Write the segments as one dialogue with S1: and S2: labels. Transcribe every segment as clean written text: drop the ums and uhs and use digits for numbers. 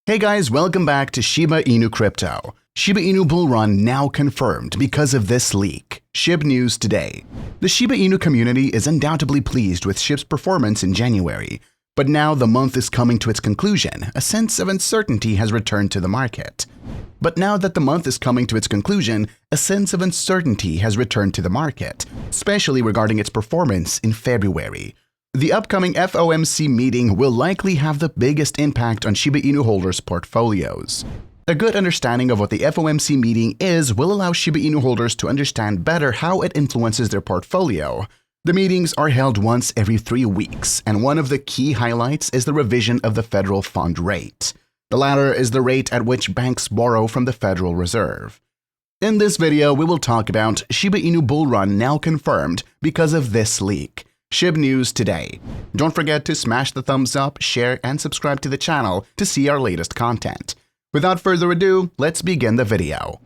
S1: Hey guys, welcome back to Shiba Inu Crypto. Shiba Inu bull run now confirmed because of this leak. Shib news today. The Shiba Inu community is undoubtedly pleased with Shib's performance in January, but now the month is coming to its conclusion. A sense of uncertainty has returned to the market. Especially regarding its performance in February. The upcoming FOMC meeting will likely have the biggest impact on Shiba Inu holders' portfolios. A good understanding of what the FOMC meeting is will allow Shiba Inu holders to understand better how it influences their portfolio. The meetings are held once every 3 weeks, and one of the key highlights is the revision of the federal fund rate. The latter is the rate at which banks borrow from the Federal Reserve. In this video, we will talk about Shiba Inu bull run now confirmed because of this leak. Shib news today. Don't forget to smash the thumbs up, share, and subscribe to the channel to see our latest content. Without further ado, let's begin the video.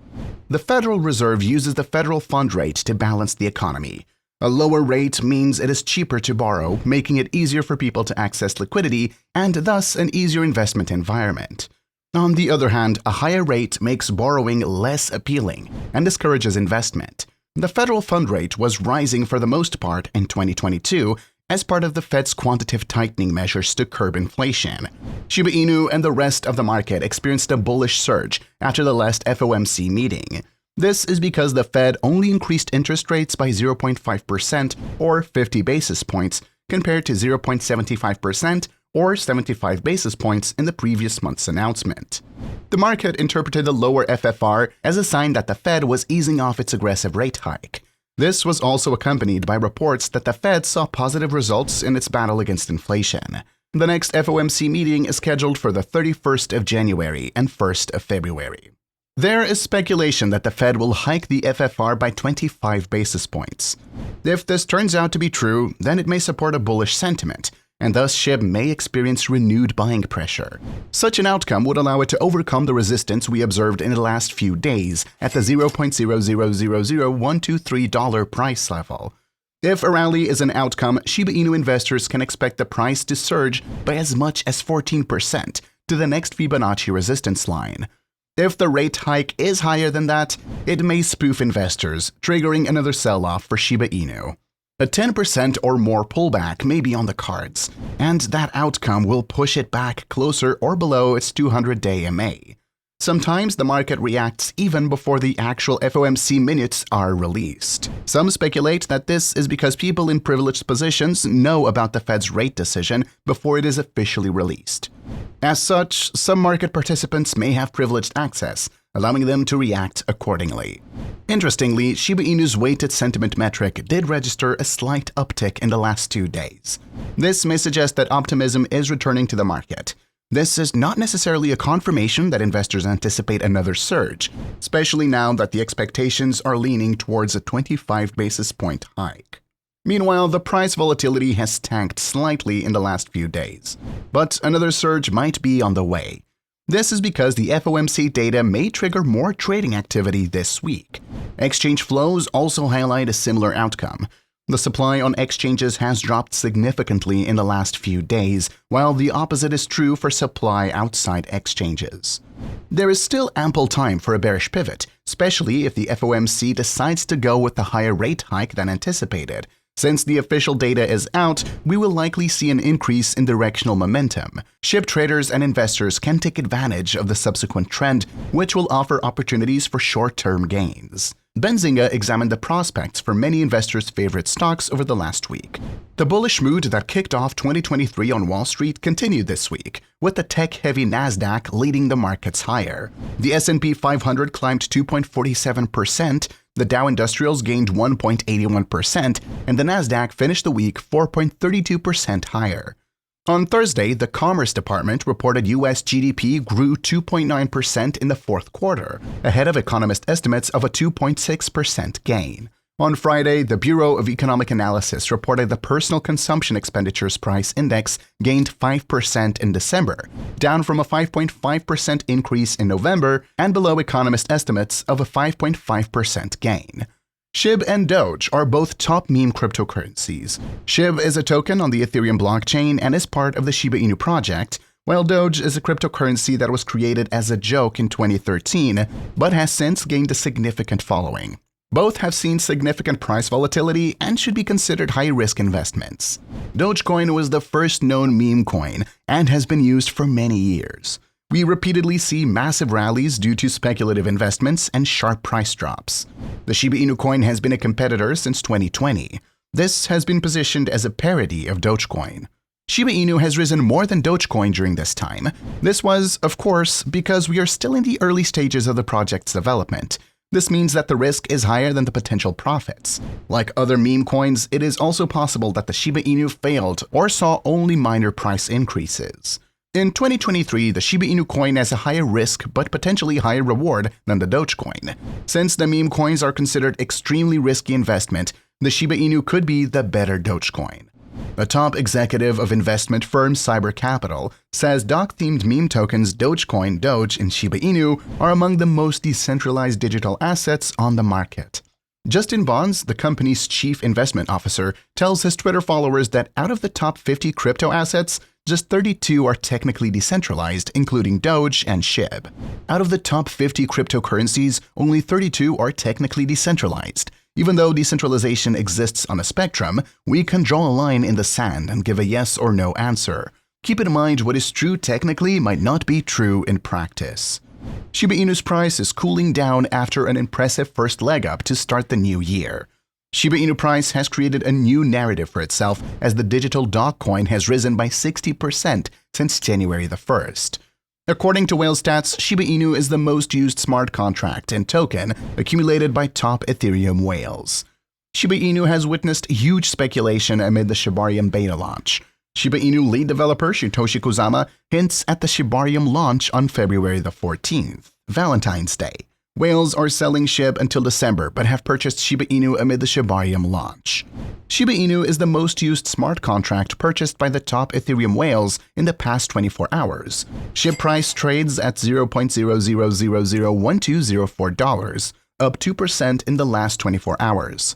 S1: The Federal Reserve uses the federal fund rate to balance the economy. A lower rate means it is cheaper to borrow, making it easier for people to access liquidity and thus an easier investment environment. On the other hand, a higher rate makes borrowing less appealing and discourages investment. The federal fund rate was rising for the most part in 2022 as part of the Fed's quantitative tightening measures to curb inflation. Shiba Inu and the rest of the market experienced a bullish surge after the last FOMC meeting. This is because the Fed only increased interest rates by 0.5% or 50 basis points compared to 0.75% or 75 basis points in the previous month's announcement. The market interpreted the lower FFR as a sign that the Fed was easing off its aggressive rate hike. This was also accompanied by reports that the Fed saw positive results in its battle against inflation. The next FOMC meeting is scheduled for the 31st of January and 1st of February. There is speculation that the Fed will hike the FFR by 25 basis points. If this turns out to be true, then it may support a bullish sentiment, and thus Shib may experience renewed buying pressure. Such an outcome would allow it to overcome the resistance we observed in the last few days at the $0.000123 price level. If a rally is an outcome, Shiba Inu investors can expect the price to surge by as much as 14% to the next Fibonacci resistance line. If the rate hike is higher than that, it may spoof investors, triggering another sell-off for Shiba Inu. A 10% or more pullback may be on the cards, and that outcome will push it back closer or below its 200-day MA. Sometimes the market reacts even before the actual FOMC minutes are released. Some speculate that this is because people in privileged positions know about the Fed's rate decision before it is officially released. As such, some market participants may have privileged access, allowing them to react accordingly. Interestingly, Shiba Inu's weighted sentiment metric did register a slight uptick in the last 2 days. This may suggest that optimism is returning to the market. This is not necessarily a confirmation that investors anticipate another surge, especially now that the expectations are leaning towards a 25 basis point hike. Meanwhile, the price volatility has tanked slightly in the last few days, but another surge might be on the way. This is because the FOMC data may trigger more trading activity this week. Exchange flows also highlight a similar outcome. The supply on exchanges has dropped significantly in the last few days, while the opposite is true for supply outside exchanges. There is still ample time for a bearish pivot, especially if the FOMC decides to go with the higher rate hike than anticipated. Since the official data is out, we will likely see an increase in directional momentum. Shib traders and investors can take advantage of the subsequent trend, which will offer opportunities for short-term gains. Benzinga examined the prospects for many investors' favorite stocks over the last week. The bullish mood that kicked off 2023 on Wall Street continued this week, with the tech-heavy Nasdaq leading the markets higher. The S&P 500 climbed 2.47%, the Dow Industrials gained 1.81%, and the Nasdaq finished the week 4.32% higher. On Thursday, the Commerce Department reported U.S. GDP grew 2.9% in the fourth quarter, ahead of economist estimates of a 2.6% gain. On Friday, the Bureau of Economic Analysis reported the Personal Consumption Expenditures Price Index gained 5% in December, down from a 5.5% increase in November and below economist estimates of a 5.5% gain. Shib and Doge are both top meme cryptocurrencies. Shib is a token on the Ethereum blockchain and is part of the Shiba Inu project, While Doge is a cryptocurrency that was created as a joke in 2013, but has since gained a significant following. Both have seen significant price volatility and should be considered high-risk investments. Dogecoin was the first known meme coin and has been used for many years. We repeatedly see massive rallies due to speculative investments and sharp price drops. The Shiba Inu coin has been a competitor since 2020. This has been positioned as a parody of Dogecoin. Shiba Inu has risen more than Dogecoin during this time. This was, of course, because we are still in the early stages of the project's development. This means that the risk is higher than the potential profits. Like other meme coins, it is also possible that the Shiba Inu failed or saw only minor price increases. In 2023, the Shiba Inu coin has a higher risk but potentially higher reward than the Dogecoin. Since the meme coins are considered extremely risky investment, the Shiba Inu could be the better Dogecoin. A top executive of investment firm Cyber Capital says dog-themed meme tokens Dogecoin, Doge, and Shiba Inu are among the most decentralized digital assets on the market. Justin Bonds, the company's chief investment officer, tells his Twitter followers that out of the top 50 crypto assets, just 32 are technically decentralized, including Doge and Shib. Out of the top 50 cryptocurrencies, only 32 are technically decentralized. Even though decentralization exists on a spectrum, we can draw a line in the sand and give a yes or no answer. Keep in mind what is true technically might not be true in practice. Shiba Inu's price is cooling down after an impressive first leg up to start the new year. Shiba Inu price has created a new narrative for itself as the digital dog coin has risen by 60% since January the 1st. According to Whale Stats, Shiba Inu is the most used smart contract and token accumulated by top Ethereum whales. Shiba Inu has witnessed huge speculation amid the Shibarium beta launch. Shiba Inu lead developer Satoshi Kozama hints at the Shibarium launch on February the 14th, Valentine's Day. Whales are selling Shib until December but have purchased Shiba Inu amid the Shibarium launch. Shiba Inu is the most used smart contract purchased by the top Ethereum whales in the past 24 hours. Shib price trades at $0.00001204, up 2% in the last 24 hours.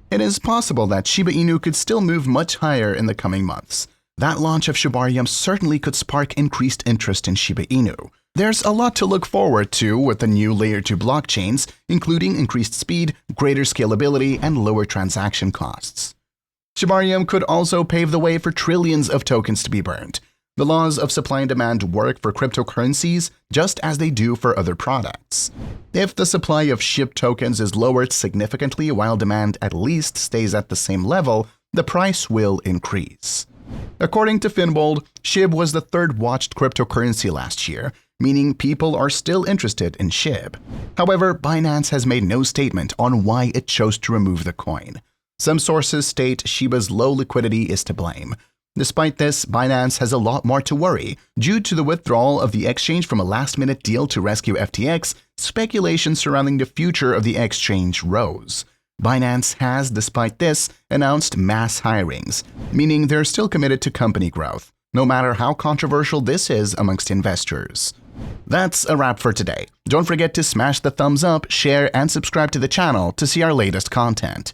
S1: It is possible that Shiba Inu could still move much higher in the coming months. That launch of Shibarium certainly could spark increased interest in Shiba Inu. There's a lot to look forward to with the new Layer 2 blockchains, including increased speed, greater scalability, and lower transaction costs. Shibarium could also pave the way for trillions of tokens to be burned. The laws of supply and demand work for cryptocurrencies just as they do for other products. If the supply of Shib tokens is lowered significantly while demand at least stays at the same level, the price will increase. According to Finbold, Shib was the third watched cryptocurrency last year, meaning people are still interested in Shib. However, Binance has made no statement on why it chose to remove the coin. Some sources state Shiba's low liquidity is to blame. Despite this, Binance has a lot more to worry. Due to the withdrawal of the exchange from a last-minute deal to rescue FTX, speculation surrounding the future of the exchange rose. Binance has, despite this, announced mass hirings, meaning they're still committed to company growth, no matter how controversial this is amongst investors. That's a wrap for today. Don't forget to smash the thumbs up, share, and subscribe to the channel to see our latest content.